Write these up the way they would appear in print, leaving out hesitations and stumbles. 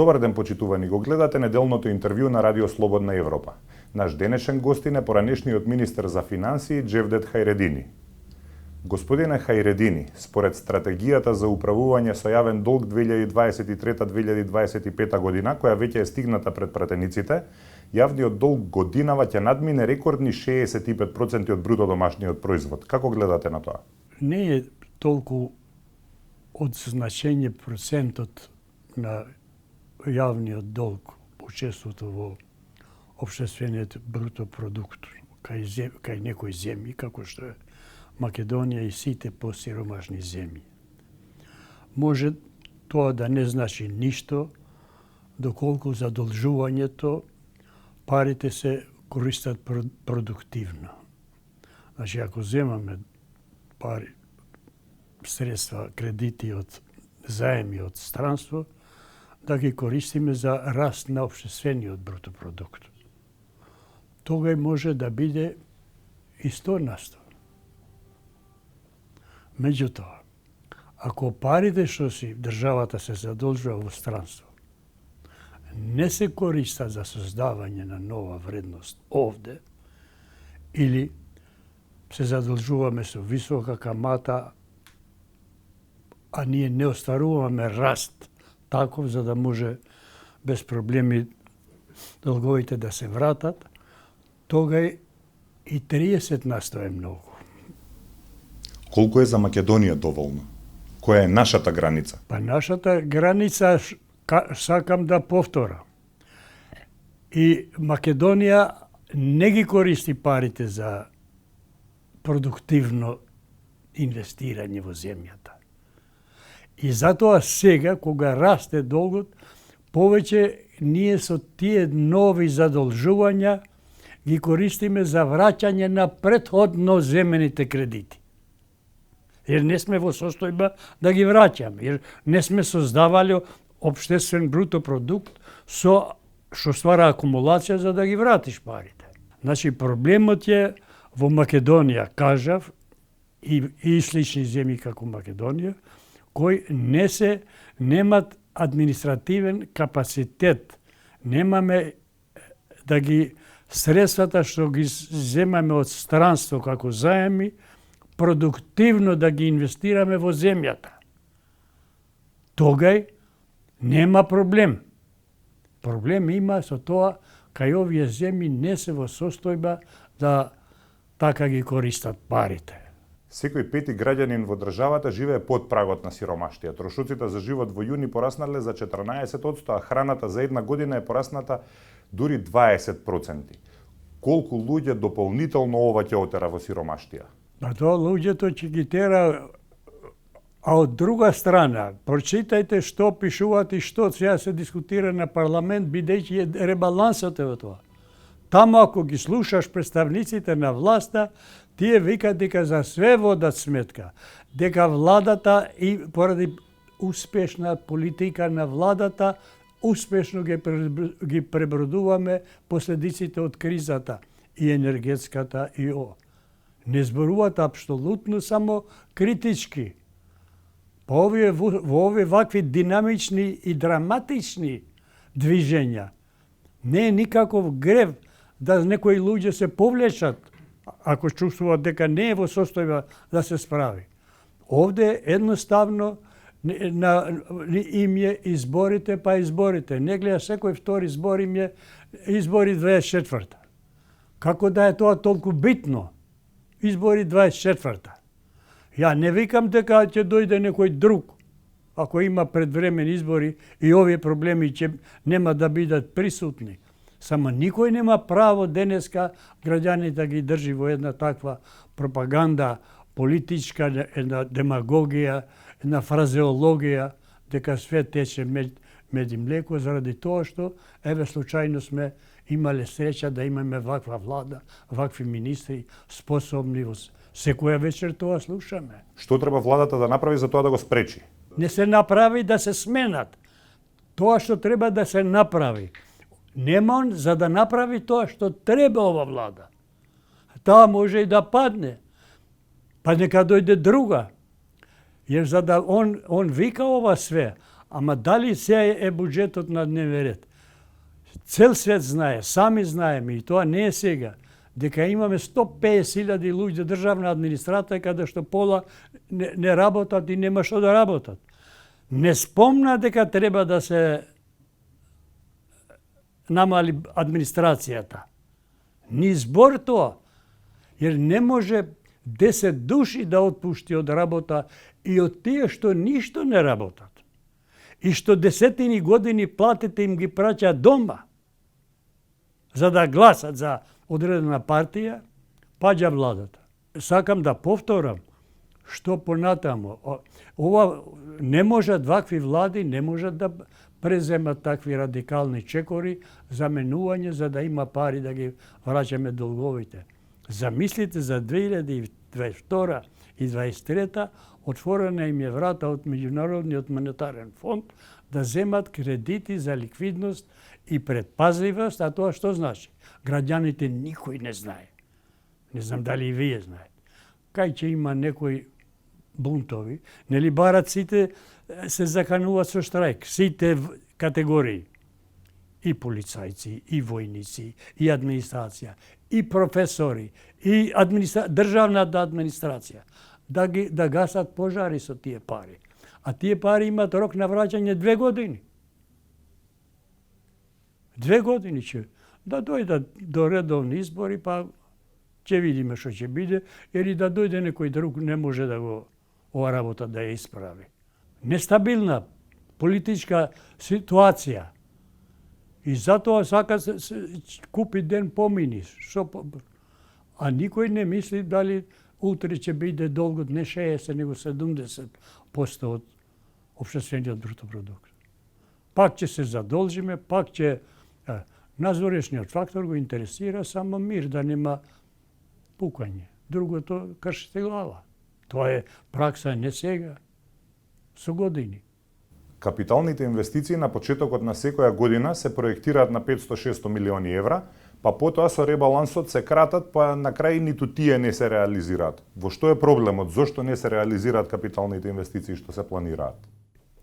Добар ден, почитувани, го гледате неделното интервју на Радио Слободна Европа. Наш денешен гостин е поранешниот министер за финансии Джевдет Хајредини. Господине Хајредини, според стратегијата за управување со јавен долг 2023-2025 година, која веќе е стигната пред пратениците, јавниот долг годинава ќе надмине рекордни 65% од бруто домашниот производ. Како гледате на тоа? Не е толку од значење процентот на јавниот долг, учеството во општествениот бруто продукт кај некои земји, како што е Македонија и сите посиромашни земји. Може тоа да не значи ништо, доколку задолжувањето, парите се користат продуктивно. Значи, ако земаме пари, средства, кредити од заеми од странство, да ги користиме за раст на општествениот бруто продукт. Тогај може да биде и 100%. Меѓутоа, ако парите што си државата се задолжува во странство, не се користат за создавање на нова вредност овде, или се задолжуваме со висока камата, а ние не остваруваме раст таков за да може без проблеми долговите да се вратат, тогај и 30% е многу. Колку е за Македонија доволно? Која е нашата граница? Па нашата граница, сакам да повторам, и Македонија не ги користи парите за продуктивно инвестирање во земјата. И затоа сега, кога расте долгот, повеќе ние со тие нови задолжувања ги користиме за враќање на претходно земените кредити. Jer не сме во состојба да ги враќаме, jer не сме создавале општествен бруто продукт со што ствара акумулација за да ги вратиш парите. Значи, проблемот е во Македонија, кажав, и слични земји како Македонија, кои немат административен капацитет. Немаме да ги средствата што ги земаме од странство како заеми, продуктивно да ги инвестираме во земјата. Тогај нема проблем. Проблем има со тоа кај овие земји не се во состојба да така ги користат парите. Секој пети граѓанин во државата живее под прагот на сиромаштија. Трошоците за живот во јуни пораснале за 14%, а храната за една година е порасната дури 20%. Колку луѓе дополнително ова ќе отера во сиромаштија? Па тоа луѓето ќе ги тера, а од друга страна, прочитајте што пишуваат и што сега се дискутира на парламент, бидејќи е ребалансот е во тоа. Таму ако ги слушаш представниците на власта, тие викаат дека за све водат сметка, дека владата и поради успешна политика на владата, успешно ги пребродуваме последиците од кризата и енергетската и Не зборуваат апсолутно само критички. Во овие вакви динамични и драматични движења не е никаков грев да некои луѓе се повлечат ако чувствуваат дека не е во состојба да се справи. Овде едноставно им е изборите па изборите. Не гледа секој втори избор им е избори 24-та. Како да е тоа толку битно? Избори 24-та. Ја не викам дека ќе дојде некој друг. Ако има предвремени избори и овие проблеми ќе нема да бидат присутни. Само никој нема право денеска граѓани да ги држи во една таква пропаганда, политичка, една демагогија, една фразеологија, дека све тече мед и млеко, заради тоа што, случајно сме имале среќа да имаме ваква влада, вакви министри, способни. Секоја вечер тоа слушаме. Што треба владата да направи за тоа да го спречи? Не се направи да се сменат. Тоа што треба да се направи. Нема он за да направи тоа што треба ова влада. Таа може и да падне. Па нека дојде друга. Jer за да он вика ова све, Ама дали се е буџетот на дневен ред? Цел свет знае, сами знаеме, и тоа не е сега, дека имаме 150.000 луѓе државна администрација каде што пола не работат и нема што да работат. Не спомна дека треба да се намали администрацијата. Ни збор тоа. Jer ne može 10 duši da otpušti od rabota i od tije što ništo ne rabotat. I što desetini godini platite im gi praća doma za da glasat za odredena partija, pađa vladata. Sakam da povtoram što ponatamo. Ova ne može dvakvi vladi, ne može da презема такви радикални чекори за менување за да има пари да ги враќаме долговите. Замислите за 2022 и 2023 отворена им е врата од Меѓународниот монетарен фонд да земат кредити за ликвидност и предпазливост, а тоа што значи? Граѓаните никој не знае. Не знам дали и вие знаете. Кај ќе има некои бунтови, нели барат сите се закануваат со штрајк, сите категории. И полицајци, и војници, и администрација, и професори, и државната администрација. Да гасат пожари со тие пари. А тие пари имаат рок на враќање 2 години. 2 години ќе да дојдат до редовни избори, па ќе видиме што ќе биде, или да дојде некој друг не може да го ова работа да ја исправи. Нестабилна политичка ситуација. И затоа сака се купи ден помини. А никој не мисли дали утре ќе биде долгот не 60, него 70% од општествениот бруто продукт. Пак ќе се задолжиме, пак ќе надворешниот фактор го интересира само мир, да нема пукање. Другото кршите глава. Тоа е пракса не сега, со години. Капиталните инвестиции на почетокот на секоја година се проектираат на 500-600 милиони евра, па потоа со ребалансот се кратат, па на крај ниту тие не се реализираат. Во што е проблемот? Зошто не се реализираат капиталните инвестиции што се планираат?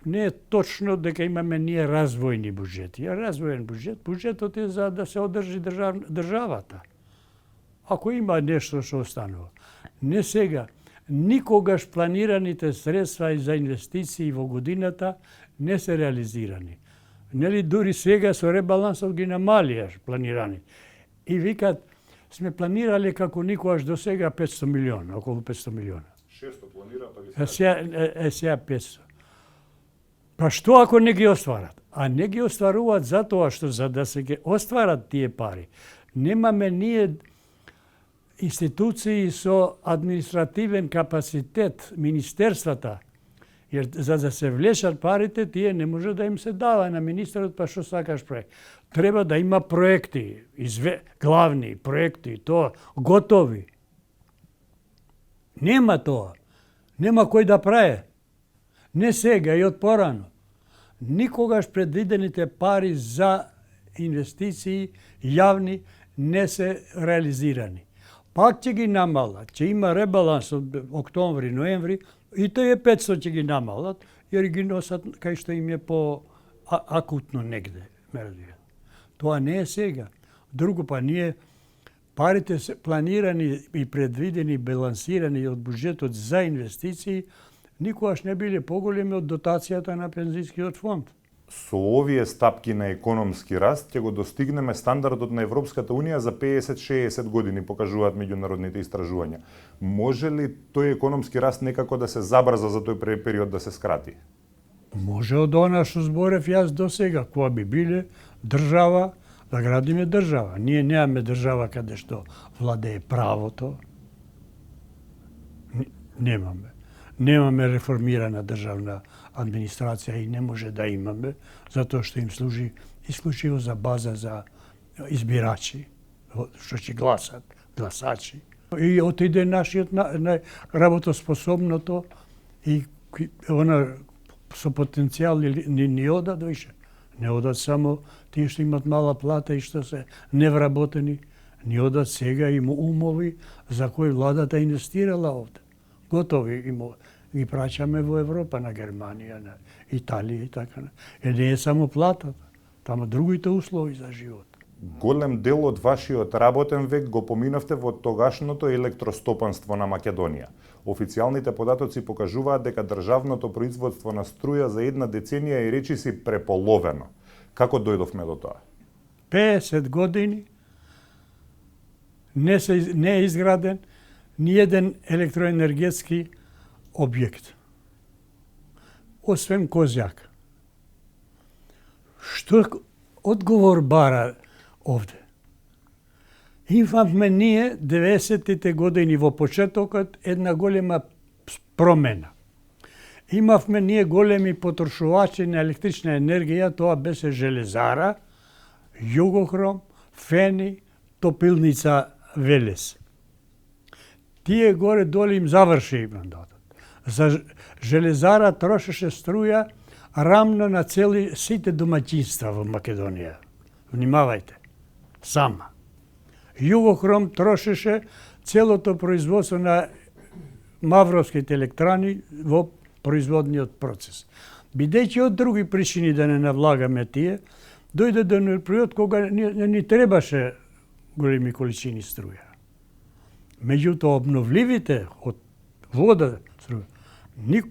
Не е точно дека имаме ние развојни буџети. Развоен буџетот е за да се одржи државата. Ако има нешто што останува. Не сега. Никогаш планираните средства за инвестиции во годината не се реализирани. Нели дури сега со ребалансот ги намалиаш планирани. И викат, сме планирали како никогаш до сега 500 милиона, околу 500 милиона. 600 планира, па ги сега 500. Па што ако не ги остварат? А не ги остваруваат затоа што за да се ги остварат тие пари, немаме ние институции со административен капацитет, министерствата, jer за да се влешат парите, тие не може да им се дава на министерот, па што сакаш проект. Треба да има проекти, главни проекти, тоа, готови. Нема тоа. Нема кој да прави. Не сега и од порано. Никогаш предвидените пари за инвестиции јавни не се реализирани. Пак ќе ги намалат, ќе има ребаланс од октомври, ноември, и тој е 500 ќе ги намалат, jer ги носат кај што им е по акутно негде. Тоа не е сега. Друго, па ние парите се планирани и предвидени, балансирани од буџетот за инвестиции, никогаш не биле поголеми од дотацијата на пензискиот фонд. Со овие стапки на економски раст ќе го достигнеме стандардот на Европската Унија за 50-60 години, покажуваат меѓународните истражувања. Може ли тој економски раст некако да се забрза за тој период да се скрати? Може од она што зборев јас до сега, која би биле држава, да градиме држава. Ние немаме држава каде што владее правото. Немаме. Немаме реформирана државна администрација и не може да имаме, затоа што им служи исклучиво за база за избирачи, што ќе гласат, гласачи. И отиде нашиот работоспособното и она со потенцијал ни одат више. Не одат само тие што имат мала плата и што се невработени, ни одат сега има умови за кои владата инвестирала овде. Готови ги праќаме во Европа, на Германија, на Италија и така. Не е само платата, тама другите услови за живот. Голем дел од вашиот работен век го поминавте во тогашното електростопанство на Македонија. Официјалните податоци покажуваат дека државното производство на струја за една деценија е речиси преполовено. Како дојдовме до тоа? 50 години не е изграден ниеден електроенергетски објект. Освен Козјак. Што одговор бара овде? Имавме ние 90-тите години во почетокот една голема промена. Имавме ние големи потрошувачи на електрична енергија, тоа беше железара, Југохром, Фени, топилница Велес. Тие горе доле им заврши мандатот. За железара трошеше струја рамно на сите домаќинства во Македонија. Внимавајте. Сама. Југохром трошеше целото производство на мавровските електрани во производниот процес. Бидејќи од други причини да не навлагаме тие, дојде до период кога не ни требаше големи количини струја. Меѓутоа обновливите од вода струја,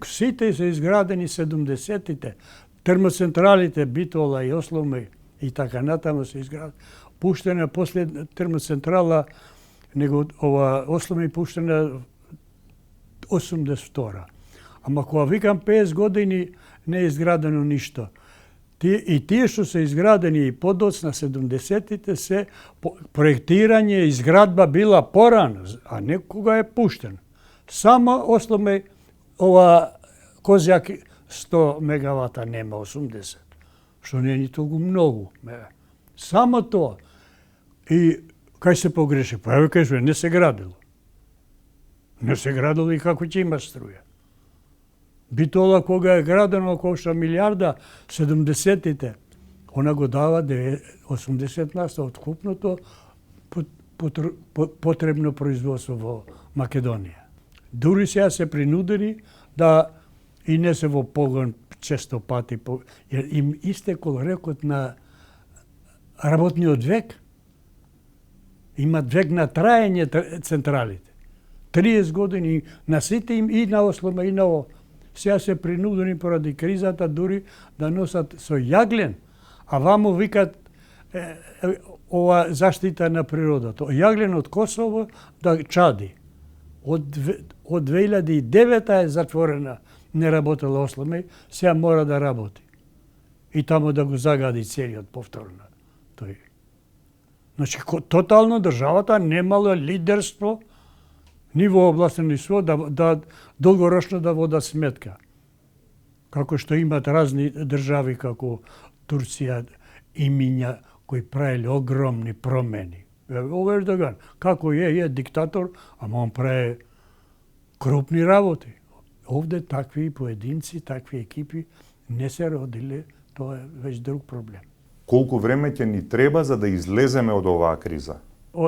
сите се изградени 70-тите, термоцентралите Битола и Осломе и така натаму се изградени. Пуштена после термоцентрала, него ова Осломе пуштена 82-ра. Ама кога викам 50 години не е изградено ништо. И тие што се изградени и подоцна 70-тите се проектирање и изградба била порано, а не кога е пуштен. Само Осломе ова Козјак 100 мегавата нема 80, што не е ни толку многу. Само тоа. И кај се погреши? Па еве кажува, не се градило. Не се градило и како ќе има струја. Битола кога е градено кошта милиарда 70-тите, она го дава 80% од купното потребно производство во Македонија. Дури сега се принудени да и не се во погон често пати, jer им истекол рекот на работниот век. Имат век на траење централите. 30 години на сите им и на Ослома и на ово. Сега се принудени поради кризата дури да носат со јаглен, а ваму викат ова заштита на природата. Јаглен од Косово да чади. Од 2009 е затворена, не работела Осломе, сега мора да работи. И тамо да го загади целиот повторно. Тој. Значи, тотално државата немала лидерство ни во област ни со да долгорочно да вода сметка. Како што имат разни држави како Турција и Минја кои правеле огромни промени. Ово Ердоган, како е диктатор, ама он прави крупни работи. Овде такви поединци, такви екипи не се родиле, тоа е веќе друг проблем. Колку време ќе ни треба за да излеземе од оваа криза?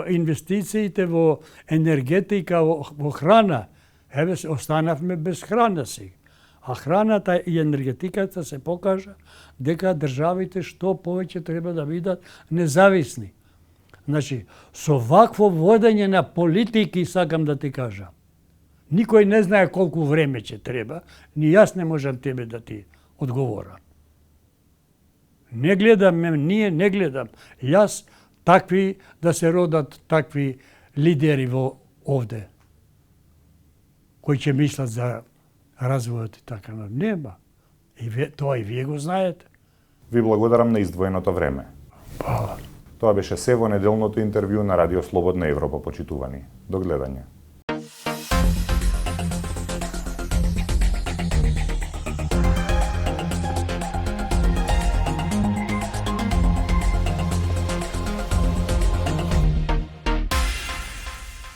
Инвестициите во енергетика, во храна, еве останавме без храна сега. А храната и енергетиката се покажа дека државите што повеќе треба да бидат независни. Значи, со вакво водење на политики, сакам да ти кажам, никој не знае колку време ќе треба, ни јас не можам тебе да ти одговорам. Не гледам, ние не гледам. Јас такви, да се родат такви лидери во овде, кои ќе мислат за развојот и така. Нема. Тоа и вие го знаете. Ви благодарам на издвоеното време. Па. Тоа беше се во неделното интервју на Радио Слободна Европа, почитувани. До гледање.